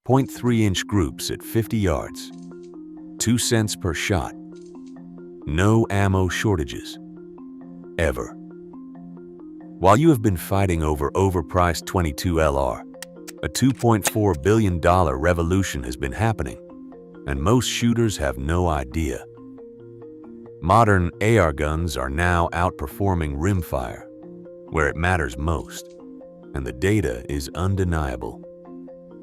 .3-inch groups at 50 yards, 2 cents per shot, no ammo shortages, ever. While you have been fighting over overpriced 22 LR, a $2.4 billion revolution has been happening, and most shooters have no idea. Modern Airguns are now outperforming Rimfire, where it matters most, and the data is undeniable.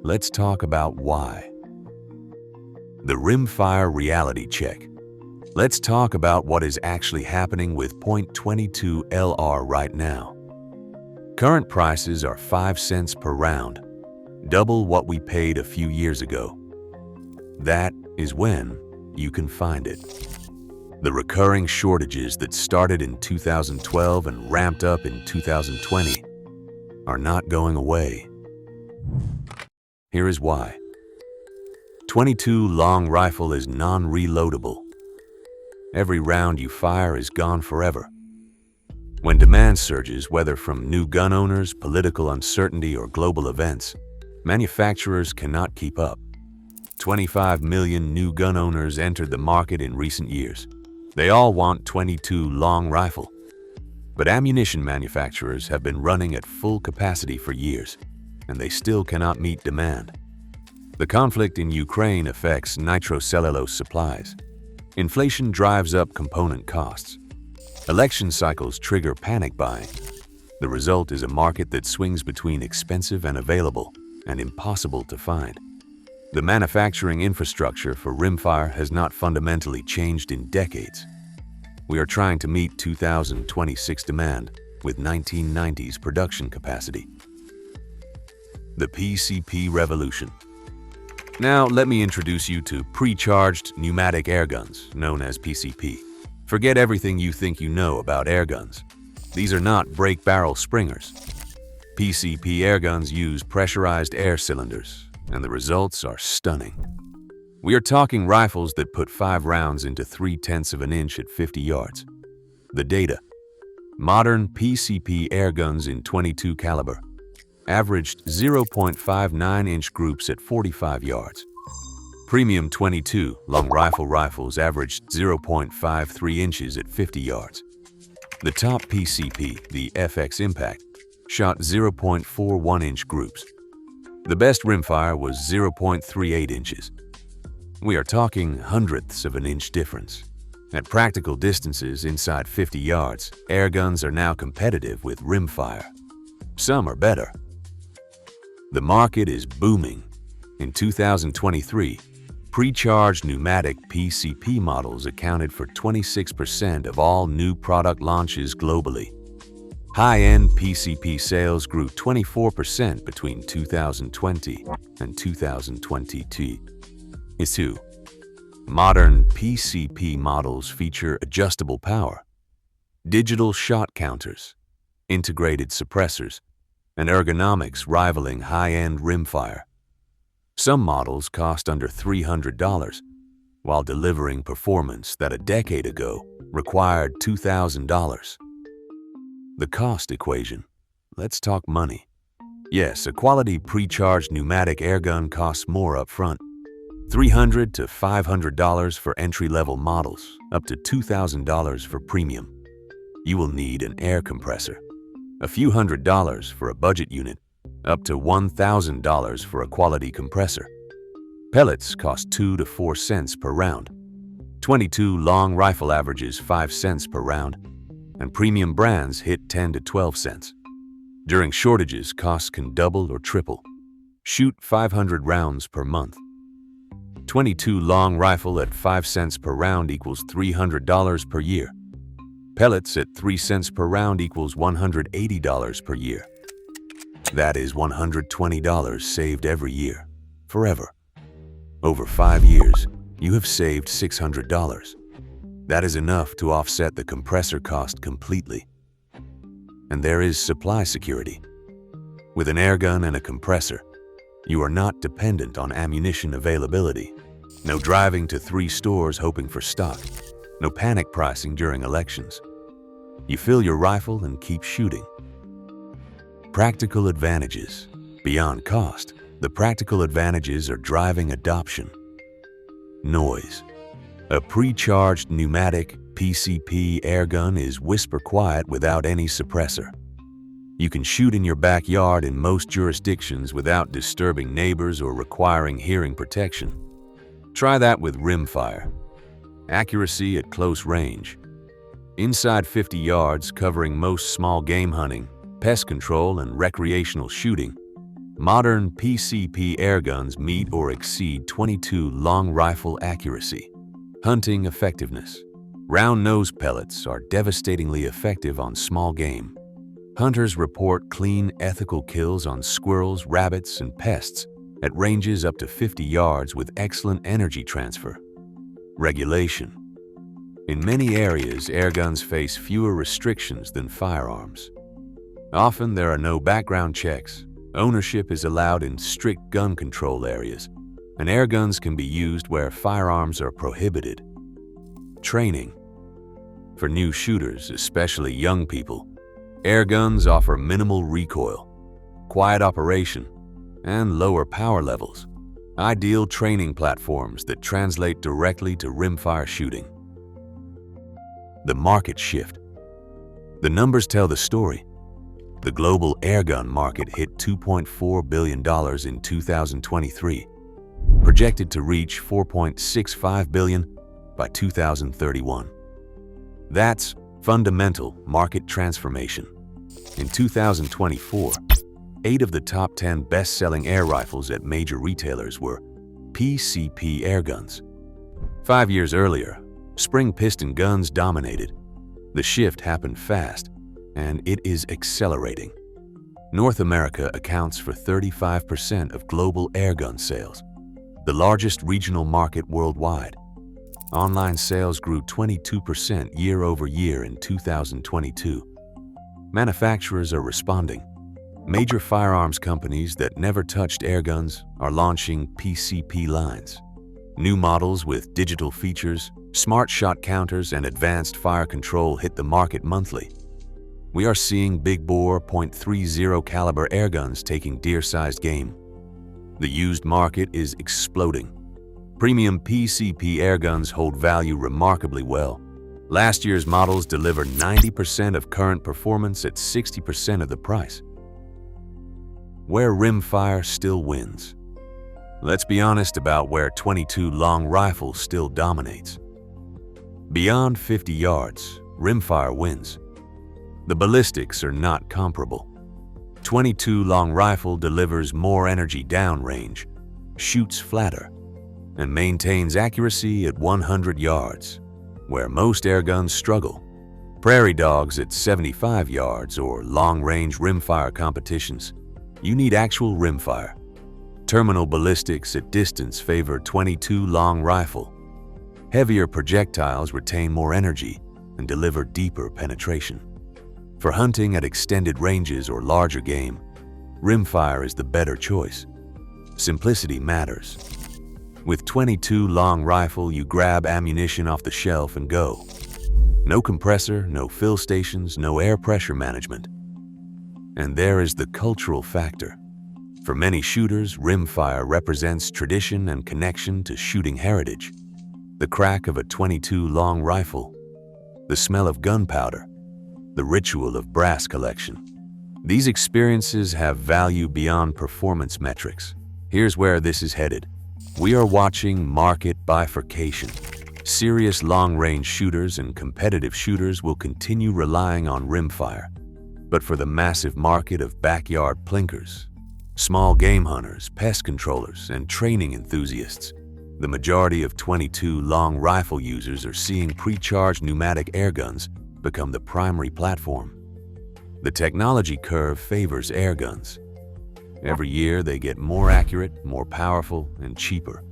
Let's talk about why. The Rimfire reality check. Let's talk about what is actually happening with .22 LR right now. Current prices are 5 cents per round, double what we paid a few years ago. That is when you can find it. The recurring shortages that started in 2012 and ramped up in 2020 are not going away. Here is why. 22 long rifle is non-reloadable. Every round you fire is gone forever. When demand surges, whether from new gun owners, political uncertainty, or global events, manufacturers cannot keep up. 25 million new gun owners entered the market in recent years. They all want .22 long rifle. But ammunition manufacturers have been running at full capacity for years, and they still cannot meet demand. The conflict in Ukraine affects nitrocellulose supplies. Inflation drives up component costs. Election cycles trigger panic buying. The result is a market that swings between expensive and available, and impossible to find. The manufacturing infrastructure for Rimfire has not fundamentally changed in decades. We are trying to meet 2026 demand with 1990s production capacity. The PCP revolution. Now let me introduce you to pre-charged pneumatic airguns, known as PCP. Forget everything you think you know about airguns. These are not break barrel springers. PCP airguns use pressurized air cylinders, and the results are stunning. We are talking rifles that put 5 rounds into 3/10 of an inch at 50 yards. The data. Modern PCP airguns in .22 caliber averaged 0.59-inch groups at 45 yards. Premium .22 long rifle rifles averaged 0.53 inches at 50 yards. The top PCP, the FX Impact, shot 0.41-inch groups. The best rimfire was 0.38 inches. We are talking hundredths of an inch difference. At practical distances inside 50 yards, airguns are now competitive with rimfire. Some are better. The market is booming. In 2023, pre-charged pneumatic PCP models accounted for 26% of all new product launches globally. High-end PCP sales grew 24% between 2020 and 2022. Modern PCP models feature adjustable power, digital shot counters, integrated suppressors, and ergonomics rivaling high-end rimfire. Some models cost under $300, while delivering performance that a decade ago required $2,000. The cost equation. Let's talk money. Yes, a quality pre-charged pneumatic airgun costs more up front. $300 to $500 for entry-level models, up to $2,000 for premium. You will need an air compressor. A few $100s for a budget unit, up to $1,000 for a quality compressor. Pellets cost 2 to 4 cents per round. .22 long rifle averages 5 cents per round, and premium brands hit 10 to 12 cents. During shortages, costs can double or triple. Shoot 500 rounds per month. .22 long rifle at 5 cents per round equals $300 per year. Pellets at 3 cents per round equals $180 per year. That is $120 saved every year, forever. Over 5 years, you have saved $600. That is enough to offset the compressor cost completely. And there is supply security. With an airgun and a compressor, you are not dependent on ammunition availability. No driving to 3 stores hoping for stock. No panic pricing during elections. You fill your rifle and keep shooting. Practical advantages. Beyond cost, The practical advantages are driving adoption. Noise. A pre-charged pneumatic PCP airgun is whisper quiet without any suppressor. You can shoot in your backyard in most jurisdictions without disturbing neighbors or requiring hearing protection. Try that with Rimfire. Accuracy at close range. Inside 50 yards, covering most small game hunting, pest control, and recreational shooting, modern PCP airguns meet or exceed 22 long rifle accuracy. Hunting effectiveness. Round nose pellets are devastatingly effective on small game. Hunters report clean, ethical kills on squirrels, rabbits, and pests at ranges up to 50 yards with excellent energy transfer. Regulation. In many areas, airguns face fewer restrictions than firearms. Often there are no background checks. Ownership is allowed in strict gun control areas, and airguns can be used where firearms are prohibited. Training. For new shooters, especially young people, airguns offer minimal recoil, quiet operation, and lower power levels. Ideal training platforms that translate directly to rimfire shooting. The market shift. The numbers tell the story. The global airgun market hit $2.4 billion in 2023, projected to reach $4.65 billion by 2031. That's fundamental market transformation. In 2024, 8 of the top 10 best-selling air rifles at major retailers were PCP airguns. 5 years earlier, spring piston guns dominated. The shift happened fast, and it is accelerating. North America accounts for 35% of global airgun sales, the largest regional market worldwide. Online sales grew 22% year over year in 2022. Manufacturers are responding. Major firearms companies that never touched airguns are launching PCP lines. New models with digital features, smart shot counters, and advanced fire control hit the market monthly. We are seeing big-bore .30 caliber airguns taking deer-sized game. The used market is exploding. Premium PCP airguns hold value remarkably well. Last year's models deliver 90% of current performance at 60% of the price. Where rimfire still wins. Let's be honest about where .22 long rifle still dominates. Beyond 50 yards, rimfire wins. The ballistics are not comparable. .22 long rifle delivers more energy downrange, shoots flatter, and maintains accuracy at 100 yards, where most airguns struggle. Prairie dogs at 75 yards or long-range rimfire competitions, you need actual rimfire. Terminal ballistics at distance favor .22 long rifle. Heavier projectiles retain more energy and deliver deeper penetration. For hunting at extended ranges or larger game, rimfire is the better choice. Simplicity matters. With .22 long rifle, you grab ammunition off the shelf and go. No compressor, no fill stations, no air pressure management. And there is the cultural factor. For many shooters, rimfire represents tradition and connection to shooting heritage. The crack of a .22 long rifle, the smell of gunpowder, the ritual of brass collection. These experiences have value beyond performance metrics. Here's where this is headed. We are watching market bifurcation. Serious long-range shooters and competitive shooters will continue relying on rimfire. But for the massive market of backyard plinkers, small game hunters, pest controllers, and training enthusiasts, the majority of .22 long rifle users are seeing pre-charged pneumatic airguns become the primary platform. The technology curve favors airguns. Every year they get more accurate, more powerful, and cheaper.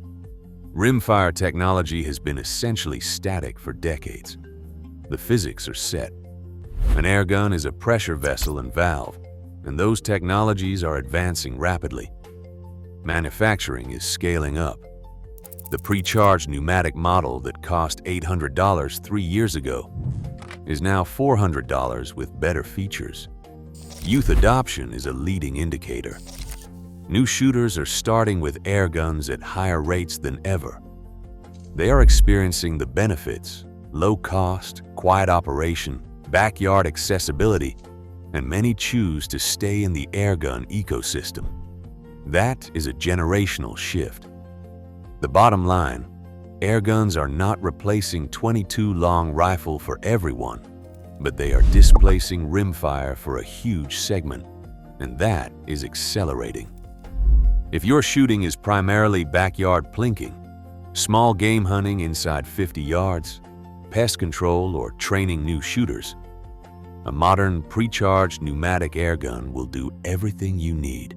Rimfire technology has been essentially static for decades. The physics are set. An airgun is a pressure vessel and valve, and those technologies are advancing rapidly. Manufacturing is scaling up. The pre-charged pneumatic model that cost $800 3 years ago is now $400 with better features. Youth adoption is a leading indicator. New shooters are starting with airguns at higher rates than ever. They are experiencing the benefits: low cost, quiet operation, backyard accessibility, and many choose to stay in the airgun ecosystem. That is a generational shift. The bottom line: airguns are not replacing .22 long rifle for everyone, but they are displacing rimfire for a huge segment, and that is accelerating. If your shooting is primarily backyard plinking, small game hunting inside 50 yards, pest control, or training new shooters, a modern pre-charged pneumatic airgun will do everything you need.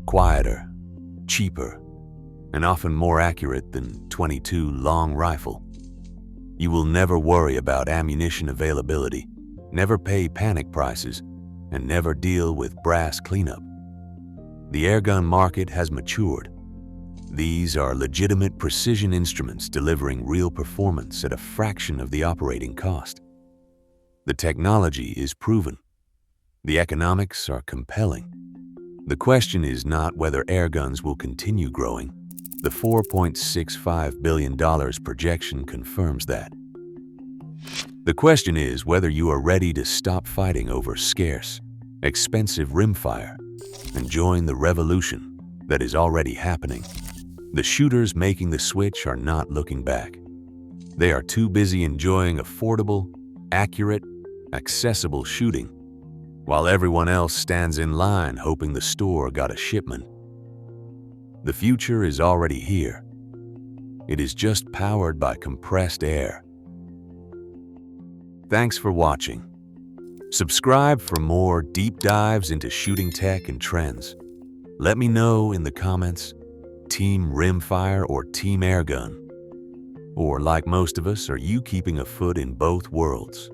Quieter, cheaper, and often more accurate than .22 long rifle. You will never worry about ammunition availability, never pay panic prices, and never deal with brass cleanup. The airgun market has matured. These are legitimate precision instruments delivering real performance at a fraction of the operating cost. The technology is proven. The economics are compelling. The question is not whether airguns will continue growing. The $4.65 billion projection confirms that. The question is whether you are ready to stop fighting over scarce, expensive rimfire and join the revolution that is already happening. The shooters making the switch are not looking back. They are too busy enjoying affordable, accurate, accessible shooting, while everyone else stands in line hoping the store got a shipment. The future is already here. It is just powered by compressed air. Thanks for watching. Subscribe for more deep dives into shooting tech and trends. Let me know in the comments, Team Rimfire or Team Airgun? Or like most of us, are you keeping a foot in both worlds?